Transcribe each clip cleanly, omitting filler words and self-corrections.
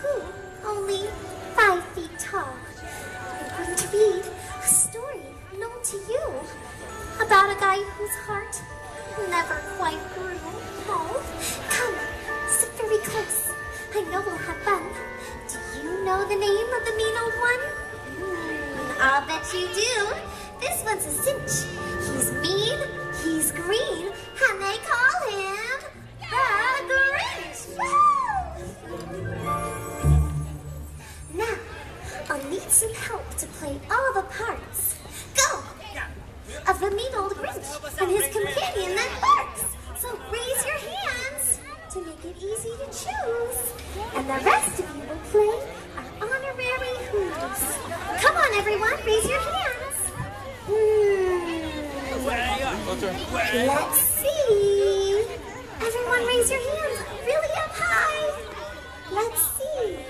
who, only 5 feet tall. I'm going to read a story known to you about a guy whose heart never quite grew. Oh, come, sit very close. I know we'll have fun. Do you know the name of the mean old one? I'll bet you do. This one's a cinch. He's mean, he's green, and they call him the Grinch. Now, I'll need some help to play all the parts. Go! Of the mean old Grinch and his companion that barks. So raise your hands to make it easy to choose. And the rest of you will play our honorary Who's. Come on, everyone, raise your hands. Let's see. Everyone raise your hands really up high. Let's see.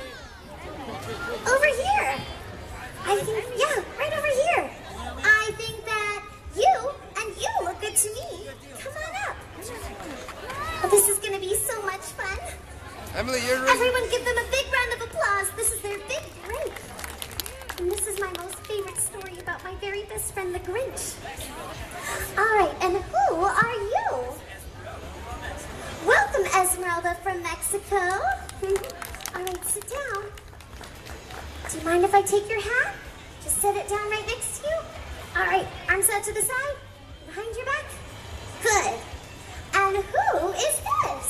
Over here. I think, yeah, right over here. I think that you and you look good to me. Come on up. Oh, this is going to be so much fun. Emily, you're right. Everyone give them a big round of applause. This is their big break. And this is my most favorite story about my very best friend, the Grinch. All right, and who are you? Welcome, Esmeralda from Mexico. All right, sit down. Do you mind if I take your hat? Just set it down right next to you. All right, arms out to the side, behind your back. Good. And who is this?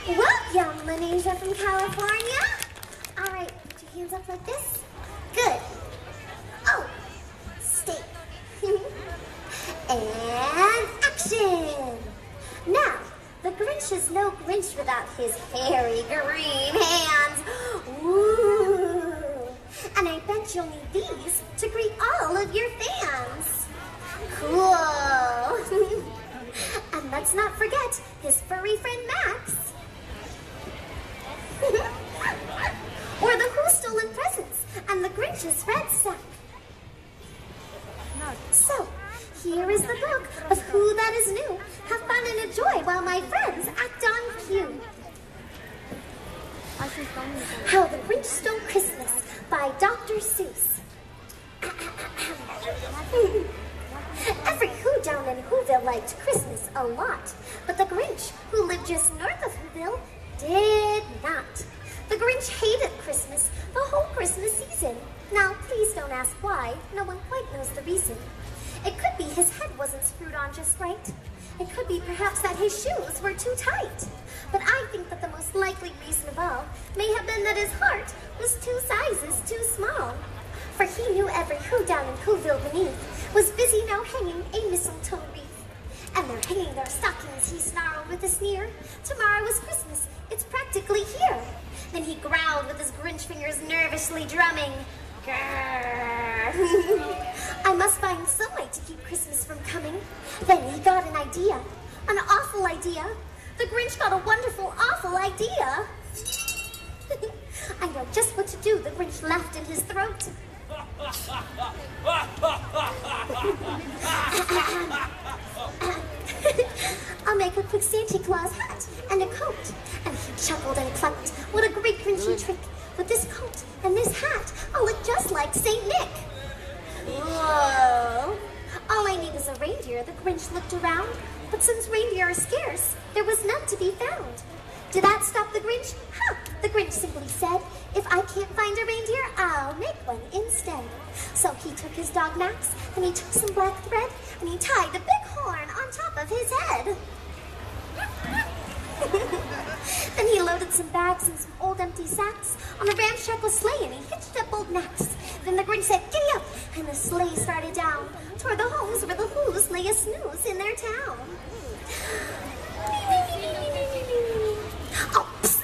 Welcome, Lanesia from California. All right, put your hands up like this. Good. Oh, stay. And action. Now, the Grinch is no Grinch without his hairy green hands. Ooh. And I bet you'll need these to greet all of your fans. Cool. And let's not forget his furry friend Max. Or the Who Stolen Presents and the Grinch's red sack. So, here is the book of Who That Is New. Have fun and enjoy while my friends act on cue. How the Grinch Stole Christmas by Dr. Seuss. Every Who down in Whoville liked Christmas a lot, but the Grinch, who lived just north of Whoville, did not. The Grinch hated Christmas the whole Christmas season. Now, please don't ask why. No one quite knows the reason. It could be his head wasn't screwed on just right. It could be perhaps that his shoes were too tight. But I think that the most likely reason of all may have been that his heart was 2 sizes too small. For he knew every Who down in Whoville beneath was busy now hanging a mistletoe wreath. And they're hanging their stockings, he snarled with a sneer. Tomorrow is Christmas, it's practically here. Then he growled with his Grinch fingers nervously drumming. Grrr. I must find some way to keep Christmas from coming. Then he got an idea, an awful idea. The Grinch got a wonderful, awful idea. I know just what to do, the Grinch laughed in his throat. I'll make a quick Santa Claus hat and a coat. And he chuckled and clucked. What a great Grinchy trick. With this coat and this hat, I'll look just like Saint Nick. Whoa. All I need is a reindeer. The Grinch looked around. But since reindeer are scarce, there was none to be found. Did that stop the Grinch? Huh, the Grinch simply said, if I can't find a reindeer, I'll make one instead. So he took his dog Max, and he took some black thread, and he tied the big horn on top of his head. Then he loaded some bags and some old empty sacks on a ramshackle sleigh, and he hitched up old Max. Then the Grinch said, giddy up, and the sleigh started down toward the homes where the Who's lay a snooze in their town. Oh, psst.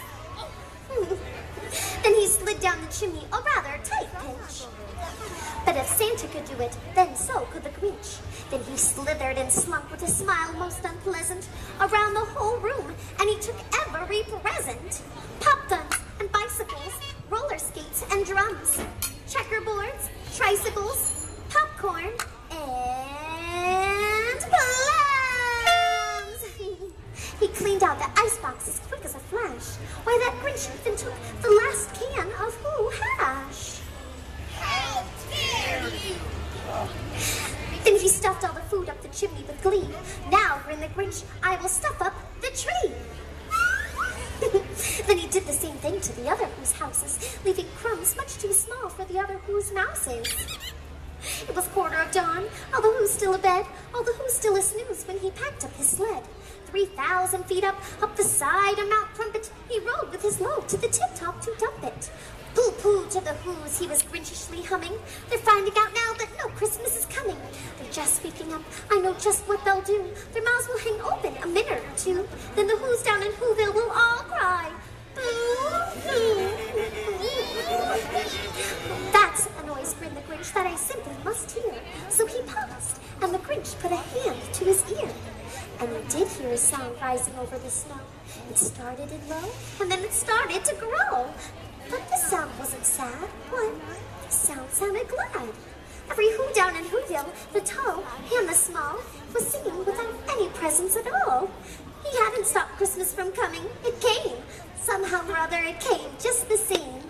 Then he slid down the chimney, a rather tight pinch. But if Santa could do it, then so could the Grinch. Then he slithered and slunk with a smile most unpleasant around the whole room, and he took every present. Pop guns and bicycles, roller skates and drums, checkerboards, tricycles, popcorn, and plums. He cleaned out the icebox as quick as a flash. Why, that Grinch Grinch even took the last can of Who Hash. How dare you! Then he stuffed all the food up the chimney with glee. Now, grinned the Grinch, I will stuff up the tree. Then he did the same thing to the other Who's houses, leaving crumbs much too small for the other Who's mouses. It was quarter of dawn, all the Who's still abed, all the Who's still a-snooze when he packed up his sled. 3,000 feet up the side of Mount Crumpet, he rode with his load to the tip-top to dump it. Pooh-pooh to the Who's, he was Grinchishly humming. They're finding out now that no Christmas is coming. They're just waking up, I know just what they'll do. Their mouths will hang open a minute or two. Then the Who's down in Whoville will all cry. That's a noise, grinned the Grinch, that I simply must hear. So he paused, and the Grinch put a hand to his ear. And he did hear a sound rising over the snow. It started in low, and then it started to grow. But the sound wasn't sad. What? The sound sounded glad. Every Who down in Whoville, the tall and the small, was singing without any presents at all. He hadn't stopped Christmas from coming. It came. Somehow or other it came, just the same.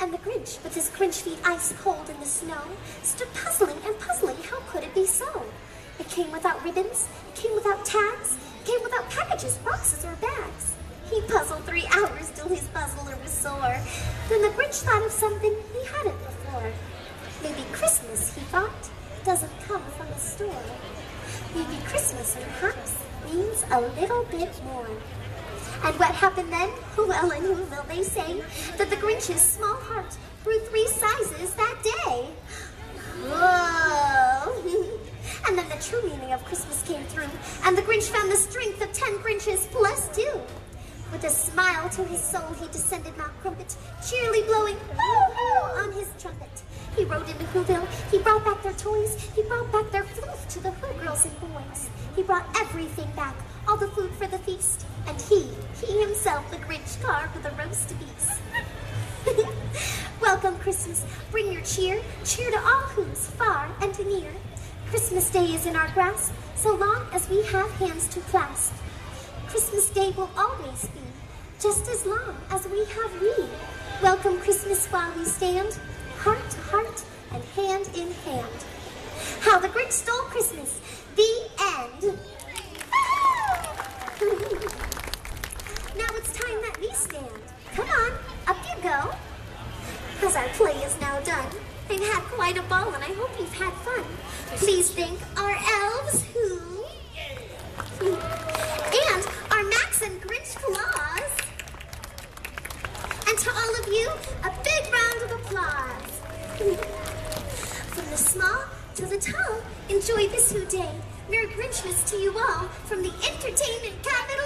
And the Grinch, with his Grinch feet ice cold in the snow, stood puzzling and puzzling, how could it be so? It came without ribbons, it came without tags, it came without packages, boxes, or bags. He puzzled 3 hours till his puzzler was sore. Then the Grinch thought of something he hadn't before. Maybe Christmas, he thought, doesn't come from a store. Maybe Christmas, perhaps, means a little bit more. And what happened then? Well, in Whoville they say that the Grinch's small heart grew 3 sizes that day. Whoa! And then the true meaning of Christmas came through, and the Grinch found the strength of 10 Grinches plus 2. With a smile to his soul, he descended Mount Crumpet, cheerily blowing "Woo-hoo" on his trumpet. He rode into Whoville, he brought back their toys, he brought back their food to the Who girls and boys. He brought everything back, all the food for the feast, and he himself, the Grinch, carved with a roast beast. Welcome, Christmas, bring your cheer, cheer to all Who's far and near. Christmas Day is in our grasp, so long as we have hands to clasp. Christmas Day will always be, just as long as we have we. Welcome Christmas while we stand, heart to heart and hand in hand. How the Grinch Stole Christmas, the end. Now it's time that we stand. Come on, up you go. As our play is now done, I've had quite a ball and I hope you've had fun. Please thank our elves who... and our Max and Grinch Claus. And to all of you, a big round of applause. From the small to the tall, enjoy this Who Day. Merry Grinchmas to you all from the Entertainment Capital.